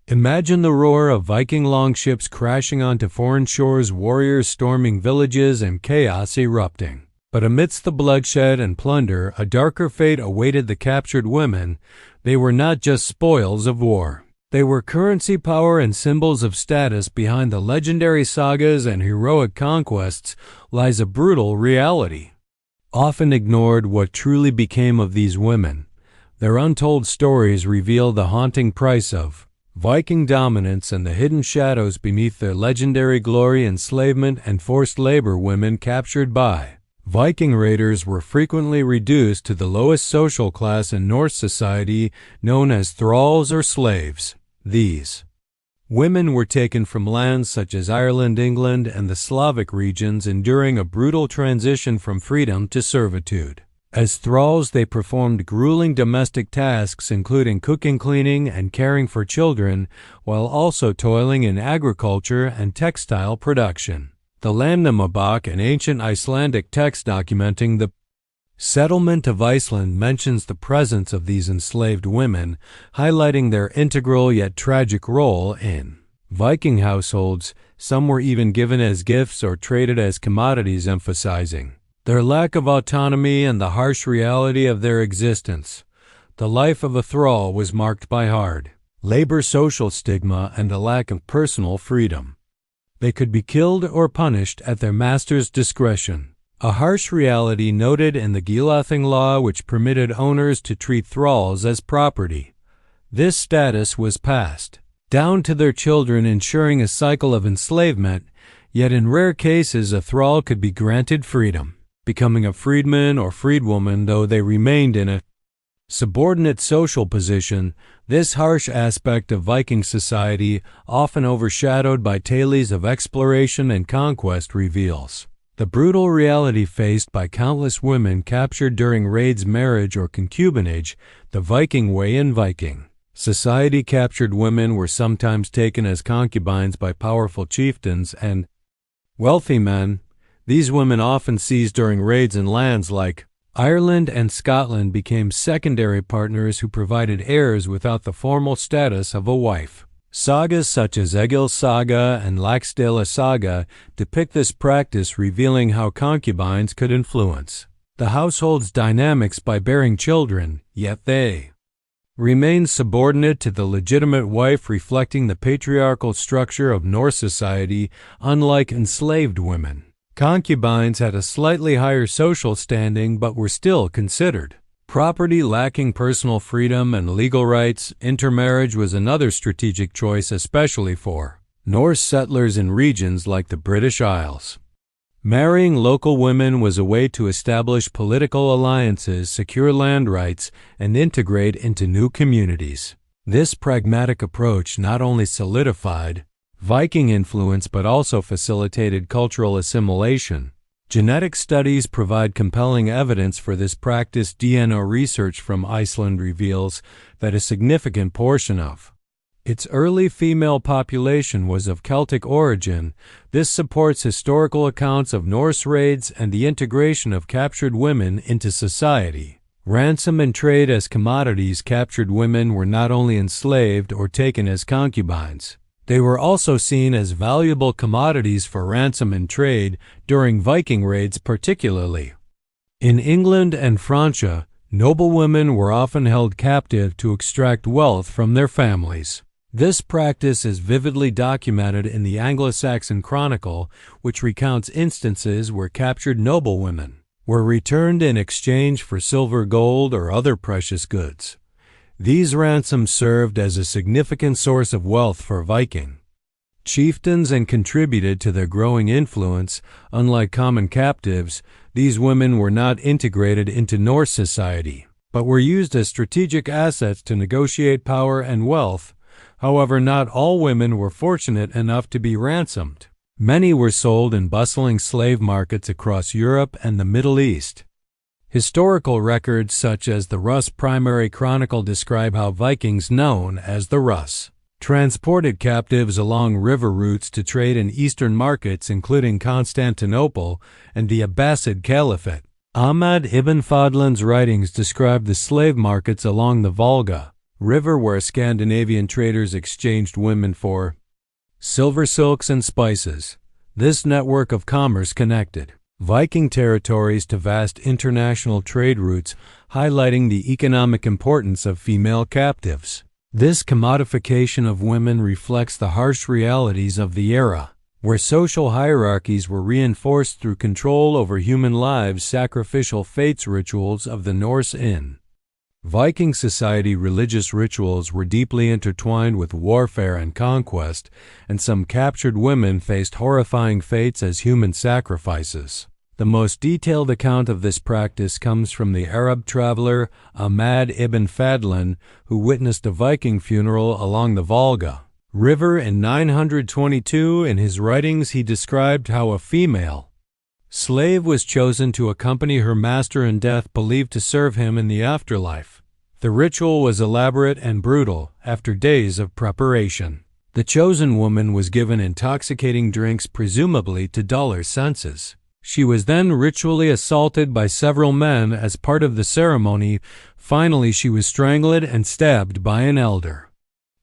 Imagine the roar of Viking longships crashing onto foreign shores, warriors storming villages, and chaos erupting. But amidst the bloodshed and plunder, a darker fate awaited the captured women. They were not just spoils of war. They were currency, power, and symbols of status. Behind the legendary sagas and heroic conquests lies a brutal reality. Often ignored, what truly became of these women. Their untold stories reveal the haunting price of Viking dominance and the hidden shadows beneath their legendary glory. Enslavement and forced labor. Women captured by Viking raiders were frequently reduced to the lowest social class in Norse society, known as thralls or slaves. These women were taken from lands such as Ireland, England, and the Slavic regions, enduring a brutal transition from freedom to servitude. As thralls, they performed grueling domestic tasks, including cooking, cleaning, and caring for children, while also toiling in agriculture and textile production. The Landnámabók, an ancient Icelandic text documenting the settlement of Iceland, mentions the presence of these enslaved women, highlighting their integral yet tragic role in Viking households. Some were even given as gifts or traded as commodities, emphasizing their lack of autonomy and the harsh reality of their existence. The life of a thrall was marked by hard labor, social stigma, and a lack of personal freedom. They could be killed or punished at their master's discretion. A harsh reality noted in the Gulathing law, which permitted owners to treat thralls as property. This status was passed down to their children, ensuring a cycle of enslavement, yet in rare cases a thrall could be granted freedom, becoming a freedman or freedwoman, though they remained in a subordinate social position. This harsh aspect of Viking society, often overshadowed by tales of exploration and conquest, reveals the brutal reality faced by countless women captured during raids, marriage, or concubinage. The Viking way. In Viking society, captured women were sometimes taken as concubines by powerful chieftains and wealthy men. These women, often seized during raids in lands like Ireland and Scotland, became secondary partners who provided heirs without the formal status of a wife. Sagas such as Egil's Saga and Laxdæla Saga depict this practice, revealing how concubines could influence the household's dynamics by bearing children, yet they remained subordinate to the legitimate wife, reflecting the patriarchal structure of Norse society. Unlike enslaved women, concubines had a slightly higher social standing but were still considered property, lacking personal freedom and legal rights. Intermarriage was another strategic choice, especially for Norse settlers in regions like the British Isles. Marrying local women was a way to establish political alliances, secure land rights, and integrate into new communities. This pragmatic approach not only solidified Viking influence but also facilitated cultural assimilation. Genetic studies provide compelling evidence for this practice. DNA research from Iceland reveals that a significant portion of its early female population was of Celtic origin. This supports historical accounts of Norse raids and the integration of captured women into society. Ransom and trade as commodities. Captured women were not only enslaved or taken as concubines, they were also seen as valuable commodities for ransom and trade during Viking raids, particularly in England and Francia. Noblewomen were often held captive to extract wealth from their families. This practice is vividly documented in the Anglo-Saxon Chronicle, which recounts instances where captured noblewomen were returned in exchange for silver, gold, or other precious goods. These ransoms served as a significant source of wealth for Viking chieftains and contributed to their growing influence. Unlike common captives, these women were not integrated into Norse society, but were used as strategic assets to negotiate power and wealth. However, not all women were fortunate enough to be ransomed. Many were sold in bustling slave markets across Europe and the Middle East. Historical records such as the Rus Primary Chronicle describe how Vikings, known as the Rus, transported captives along river routes to trade in eastern markets, including Constantinople and the Abbasid Caliphate. Ahmad ibn Fadlan's writings describe the slave markets along the Volga, River, where Scandinavian traders exchanged women for silver, silks, and spices. This network of commerce connected Viking territories to vast international trade routes, highlighting the economic importance of female captives. This commodification of women reflects the harsh realities of the era, where social hierarchies were reinforced through control over human lives, sacrificial fates rituals of the Norse Inn. Viking society religious rituals were deeply intertwined with warfare and conquest, and some captured women faced horrifying fates as human sacrifices. The most detailed account of this practice comes from the Arab traveler Ahmad ibn Fadlan, who witnessed a Viking funeral along the Volga River in 922. In his writings, he described how a female slave was chosen to accompany her master in death, believed to serve him in the afterlife. The ritual was elaborate and brutal. After days of preparation, the chosen woman was given intoxicating drinks, presumably to dull her senses. She was then ritually assaulted by several men as part of the ceremony. Finally, she was strangled and stabbed by an elder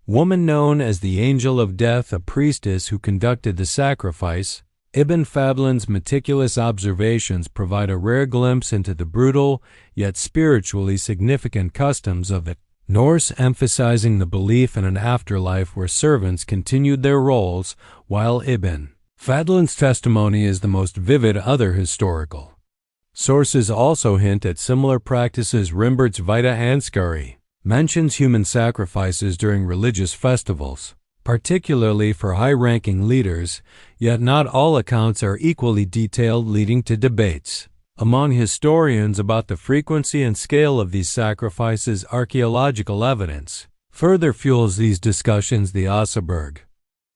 woman known as the Angel of Death, a priestess who conducted the sacrifice. Ibn Fadlan's meticulous observations provide a rare glimpse into the brutal, yet spiritually significant customs of the Norse, emphasizing the belief in an afterlife where servants continued their roles, while Ibn Fadlan's testimony is the most vivid. Other historical sources also hint at similar practices. Rimbert's Vita Anscari mentions human sacrifices during religious festivals, particularly for high-ranking leaders, yet not all accounts are equally detailed, leading to debates among historians about the frequency and scale of these sacrifices. Archaeological evidence further fuels these discussions. The Oseberg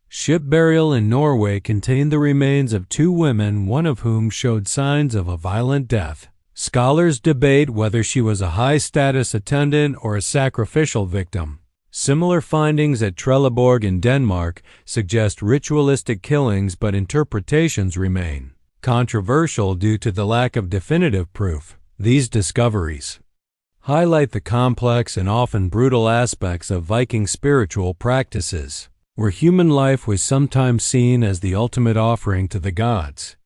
ship burial in Norway contained the remains of two women, one of whom showed signs of a violent death. Scholars debate whether she was a high-status attendant or a sacrificial victim. Similar findings at Trelleborg in Denmark suggest ritualistic killings, but interpretations remain controversial due to the lack of definitive proof. These discoveries highlight the complex and often brutal aspects of Viking spiritual practices, where human life was sometimes seen as the ultimate offering to the gods.